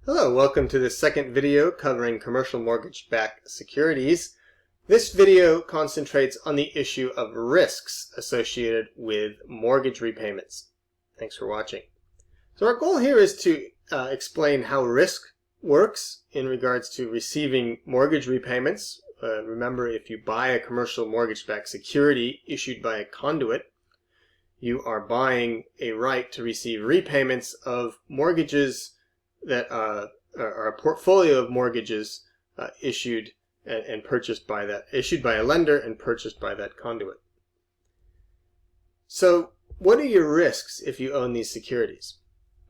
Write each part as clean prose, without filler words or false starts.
Hello, welcome to the second video covering commercial mortgage-backed securities. This video concentrates on the issue of risks associated with mortgage repayments. Thanks for watching. So our goal here is to explain how risk works in regards to receiving mortgage repayments. Remember, if you buy a commercial mortgage-backed security issued by a conduit, you are buying a right to receive repayments of mortgages that are a portfolio of mortgages issued and purchased by issued by a lender and purchased by that conduit. So what are your risks if you own these securities?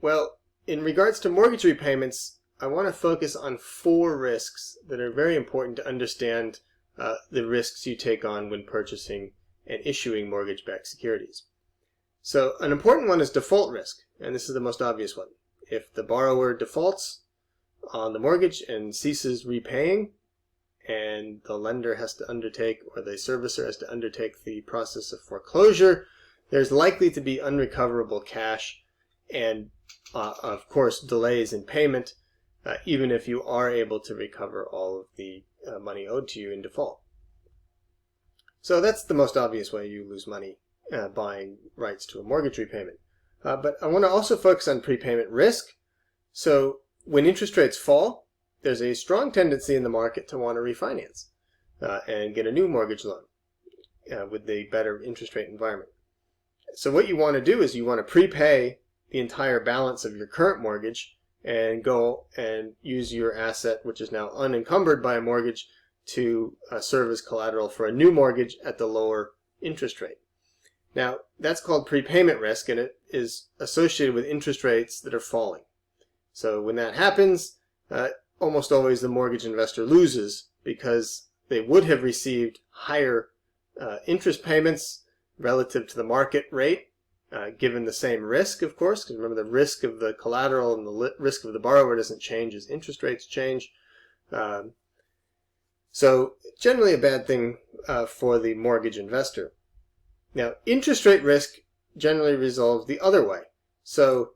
Well, in regards to mortgage repayments, I want to focus on 4 risks that are very important to understand the risks you take on when purchasing and issuing mortgage-backed securities. So an important one is default risk, and this is the most obvious one. If the borrower defaults on the mortgage and ceases repaying, and the lender has to undertake, or the servicer has to undertake the process of foreclosure, there's likely to be unrecoverable cash and, of course, delays in payment, even if you are able to recover all of the money owed to you in default. So that's the most obvious way you lose money buying rights to a mortgage repayment. But I want to also focus on prepayment risk. So when interest rates fall, there's a strong tendency in the market to want to refinance and get a new mortgage loan with the better interest rate environment. So what you want to do is you want to prepay the entire balance of your current mortgage and go and use your asset, which is now unencumbered by a mortgage, to serve as collateral for a new mortgage at the lower interest rate. Now, that's called prepayment risk, and it is associated with interest rates that are falling. So when that happens, almost always the mortgage investor loses because they would have received higher interest payments relative to the market rate, given the same risk, of course, because remember the risk of the collateral and the risk of the borrower doesn't change as interest rates change. So generally a bad thing for the mortgage investor. Now, interest rate risk generally resolves the other way. So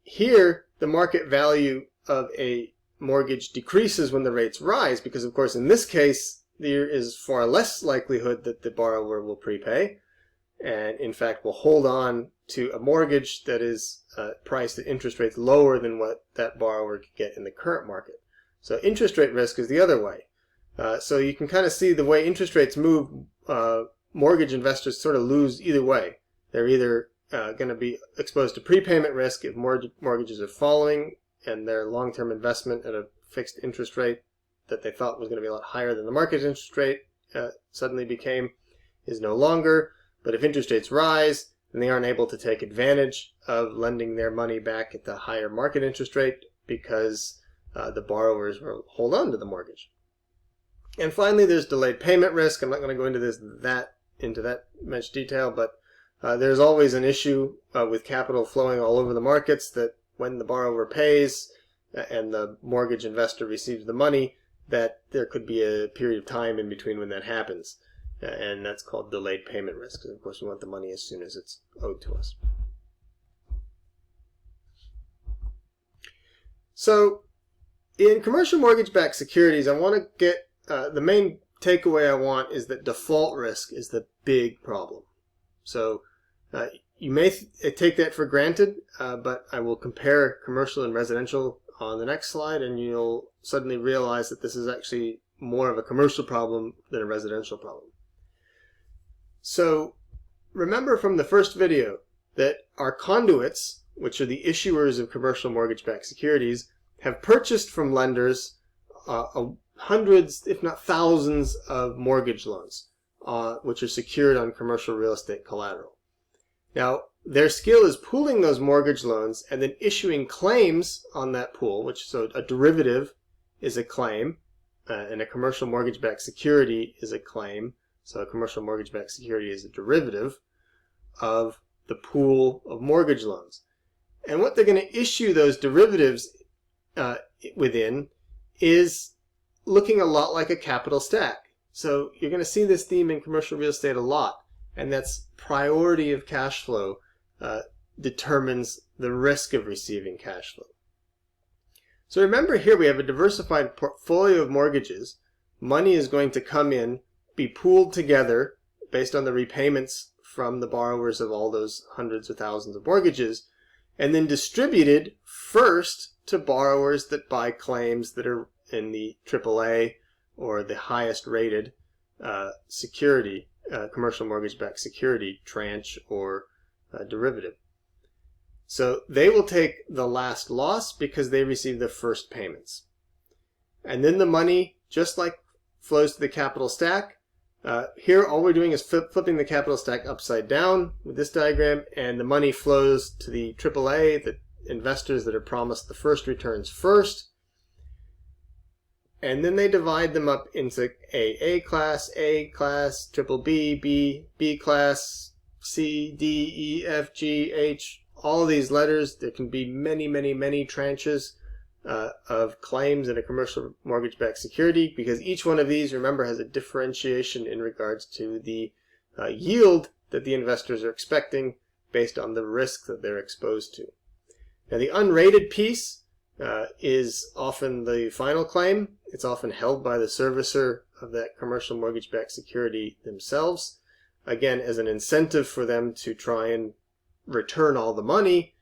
here, the market value of a mortgage decreases when the rates rise because, of course, in this case, there is far less likelihood that the borrower will prepay and, in fact, will hold on to a mortgage that is priced at interest rates lower than what that borrower could get in the current market. So interest rate risk is the other way. So you can kind of see the way interest rates move, mortgage investors sort of lose either way. They're either going to be exposed to prepayment risk if mortgages are falling and their long-term investment at a fixed interest rate that they thought was going to be a lot higher than the market interest rate suddenly became is no longer. But if interest rates rise, then they aren't able to take advantage of lending their money back at the higher market interest rate because the borrowers will hold on to the mortgage. And finally, there's delayed payment risk. I'm not going to go into that much detail, but there's always an issue with capital flowing all over the markets that when the borrower pays and the mortgage investor receives the money, that there could be a period of time in between when that happens. And that's called delayed payment risk, because of course we want the money as soon as it's owed to us. So in commercial mortgage-backed securities, I want to get the main takeaway I want is that default risk is the big problem. So you may take that for granted, but I will compare commercial and residential on the next slide, and you'll suddenly realize that this is actually more of a commercial problem than a residential problem. So remember from the first video that our conduits, which are the issuers of commercial mortgage-backed securities, have purchased from lenders hundreds, if not thousands, of mortgage loans, which are secured on commercial real estate collateral. Now, their skill is pooling those mortgage loans and then issuing claims on that pool, so a derivative is a claim, and a commercial mortgage-backed security is a claim. So a commercial mortgage-backed security is a derivative of the pool of mortgage loans. And what they're going to issue those derivatives within is looking a lot like a capital stack. So you're going to see this theme in commercial real estate a lot, and that's priority of cash flow determines the risk of receiving cash flow. So remember here we have a diversified portfolio of mortgages. Money is going to come in, be pooled together based on the repayments from the borrowers of all those hundreds of thousands of mortgages, and then distributed first to borrowers that buy claims that are in the AAA or the highest rated security, commercial mortgage-backed security tranche or derivative. So they will take the last loss because they receive the first payments. And then the money, just like flows to the capital stack, here all we're doing is flipping the capital stack upside down with this diagram, and the money flows to the AAA, the investors that are promised the first returns first. And then they divide them up into A class, triple B, B class, C, D, E, F, G, H, all these letters. There can be many, many, many tranches of claims in a commercial mortgage-backed security, because each one of these, remember, has a differentiation in regards to the yield that the investors are expecting based on the risk that they're exposed to. Now, the unrated piece is often the final claim. It's often held by the servicer of that commercial mortgage-backed security themselves, again, as an incentive for them to try and return all the money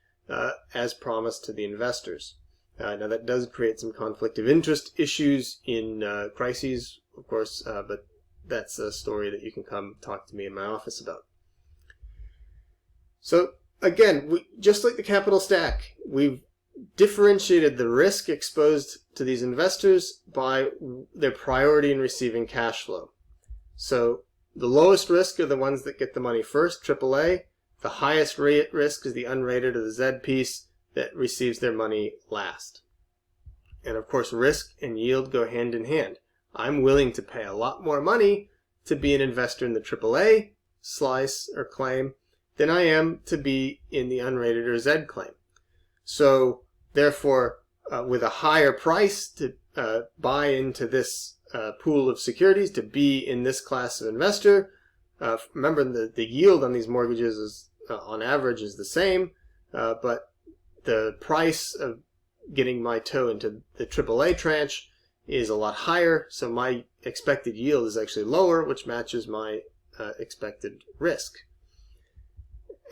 as promised to the investors. Now that does create some conflict of interest issues in crises, of course, but that's a story that you can come talk to me in my office about. So again, just like the capital stack, we've differentiated the risk exposed to these investors by their priority in receiving cash flow. So the lowest risk are the ones that get the money first, AAA. The highest rate risk is the unrated or the Z piece that receives their money last. And of course, risk and yield go hand in hand. I'm willing to pay a lot more money to be an investor in the AAA slice or claim than I am to be in the unrated or Z claim. So therefore, with a higher price to buy into this pool of securities, to be in this class of investor, remember the yield on these mortgages is on average is the same, but the price of getting my toe into the AAA tranche is a lot higher, so my expected yield is actually lower, which matches my expected risk.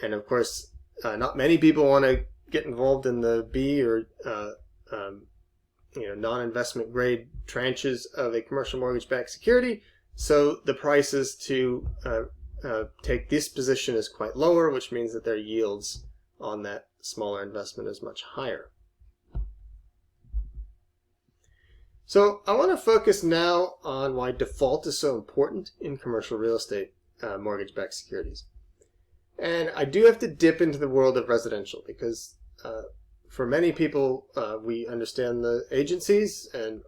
And of course, not many people want to get involved in the B or non-investment grade tranches of a commercial mortgage-backed security, so the prices to take this position is quite lower, which means that their yields on that smaller investment is much higher. So I want to focus now on why default is so important in commercial real estate mortgage-backed securities. And I do have to dip into the world of residential because for many people, we understand the agencies, and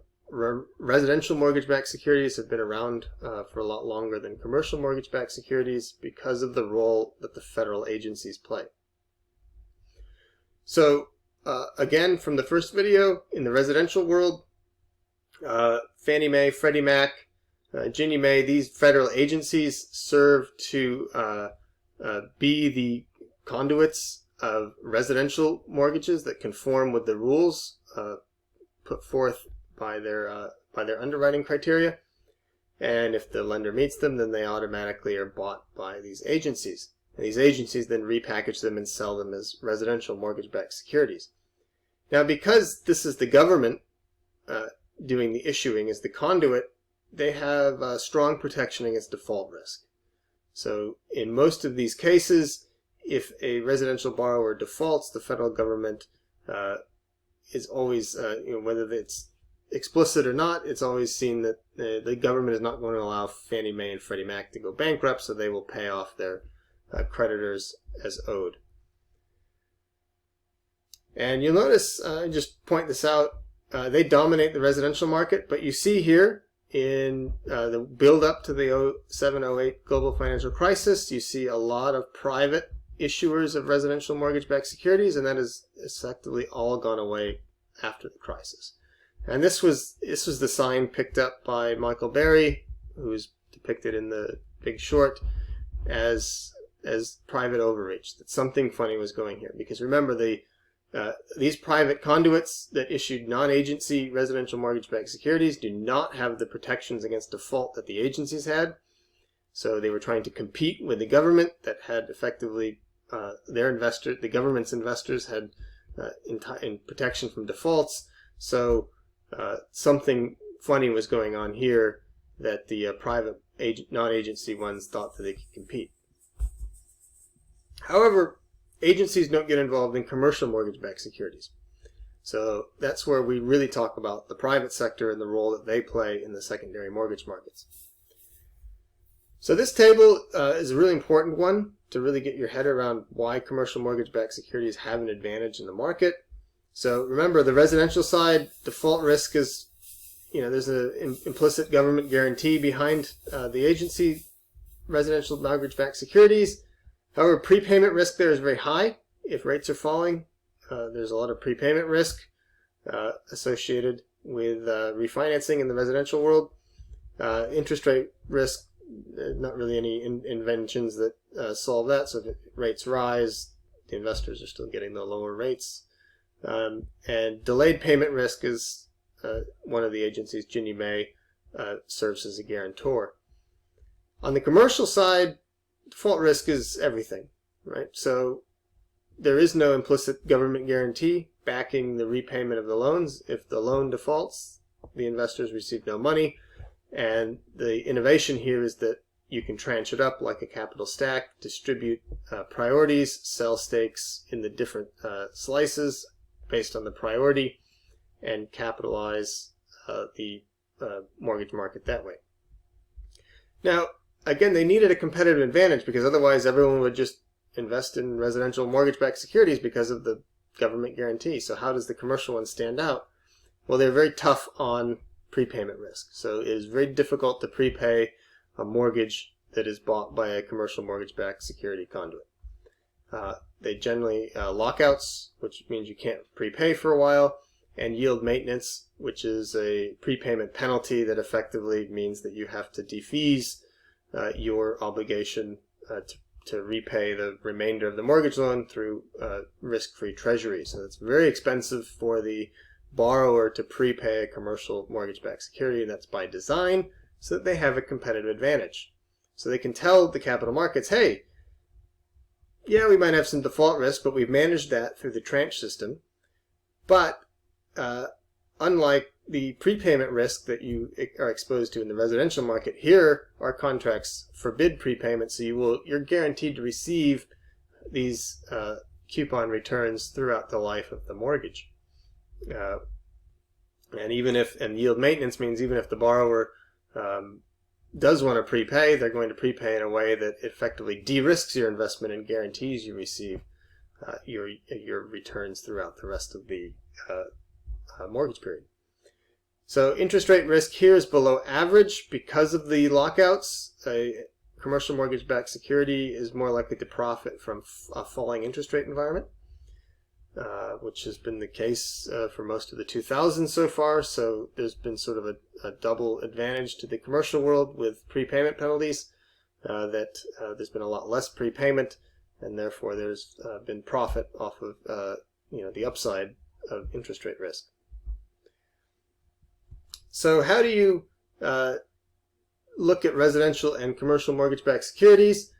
residential mortgage-backed securities have been around for a lot longer than commercial mortgage-backed securities because of the role that the federal agencies play. So again, from the first video, in the residential world, Fannie Mae, Freddie Mac, Ginnie Mae, these federal agencies serve to be the conduits of residential mortgages that conform with the rules put forth by their underwriting criteria. And if the lender meets them, then they automatically are bought by these agencies. And these agencies then repackage them and sell them as residential mortgage-backed securities. Now, because this is the government doing the issuing as the conduit, they have strong protection against default risk. So in most of these cases, if a residential borrower defaults, the federal government is always, whether it's explicit or not, it's always seen that the government is not going to allow Fannie Mae and Freddie Mac to go bankrupt, so they will pay off their creditors as owed. And you'll notice, just point this out, they dominate the residential market, but you see here in the build-up to the 2007-08 global financial crisis, you see a lot of private issuers of residential mortgage-backed securities, and that has effectively all gone away after the crisis. And this was the sign picked up by Michael Berry, who's depicted in The Big Short, as private overreach, that something funny was going here. Because remember, the these private conduits that issued non-agency residential mortgage-backed securities do not have the protections against default that the agencies had. So they were trying to compete with the government that had effectively the government's investors had in protection from defaults. So something funny was going on here that the private non-agency ones thought that they could compete. However, agencies don't get involved in commercial mortgage-backed securities. So that's where we really talk about the private sector and the role that they play in the secondary mortgage markets. So this table is a really important one to really get your head around why commercial mortgage-backed securities have an advantage in the market. So remember, the residential side, default risk is, there's an implicit government guarantee behind the agency residential mortgage-backed securities. However, prepayment risk there is very high. If rates are falling, there's a lot of prepayment risk associated with refinancing in the residential world. Interest rate risk, not really any inventions that solve that. So if rates rise, the investors are still getting the lower rates. And delayed payment risk is one of the agencies, Ginnie Mae, serves as a guarantor. On the commercial side, default risk is everything, right? So there is no implicit government guarantee backing the repayment of the loans. If the loan defaults, the investors receive no money. And the innovation here is that you can tranche it up like a capital stack, distribute priorities, sell stakes in the different slices based on the priority, and capitalize the mortgage market that way. Now, again, they needed a competitive advantage because otherwise everyone would just invest in residential mortgage-backed securities because of the government guarantee. So how does the commercial one stand out? Well, they're very tough on prepayment risk. So it is very difficult to prepay a mortgage that is bought by a commercial mortgage-backed security conduit. They generally lockouts, which means you can't prepay for a while, and yield maintenance, which is a prepayment penalty that effectively means that you have to defease your obligation to repay the remainder of the mortgage loan through risk-free treasury. So it's very expensive for the borrower to prepay a commercial mortgage-backed security, and that's by design so that they have a competitive advantage. So they can tell the capital markets, hey, yeah, we might have some default risk, but we've managed that through the tranche system. But unlike the prepayment risk that you are exposed to in the residential market, here our contracts forbid prepayment, so you're guaranteed to receive these coupon returns throughout the life of the mortgage. And yield maintenance means even if the borrower does want to prepay, they're going to prepay in a way that effectively de-risks your investment and guarantees you receive your returns throughout the rest of the mortgage period. So interest rate risk here is below average because of the lockouts. A commercial mortgage-backed security is more likely to profit from a falling interest rate environment, which has been the case for most of the 2000s so far. So there's been sort of a double advantage to the commercial world with prepayment penalties, that there's been a lot less prepayment, and therefore there's been profit off of the upside of interest rate risk. So how do you look at residential and commercial mortgage-backed securities?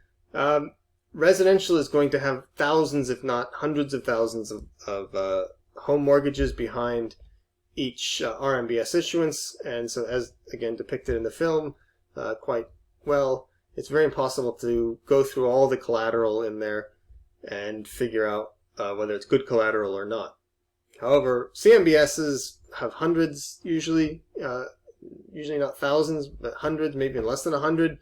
Residential is going to have thousands, if not hundreds of thousands of home mortgages behind each RMBS issuance. And so as, again, depicted in the film quite well, it's very impossible to go through all the collateral in there and figure out whether it's good collateral or not. However, CMBSs have hundreds usually not thousands, but hundreds, maybe less than 100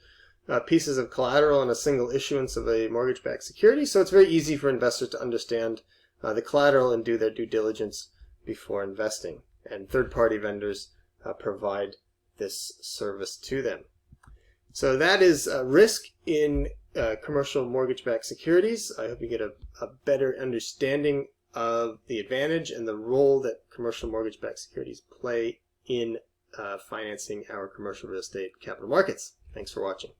pieces of collateral in a single issuance of a mortgage-backed security. So it's very easy for investors to understand the collateral and do their due diligence before investing. And third-party vendors provide this service to them. So that is risk in commercial mortgage-backed securities. I hope you get a better understanding of the advantage and the role that commercial mortgage-backed securities play in financing our commercial real estate capital markets. Thanks for watching.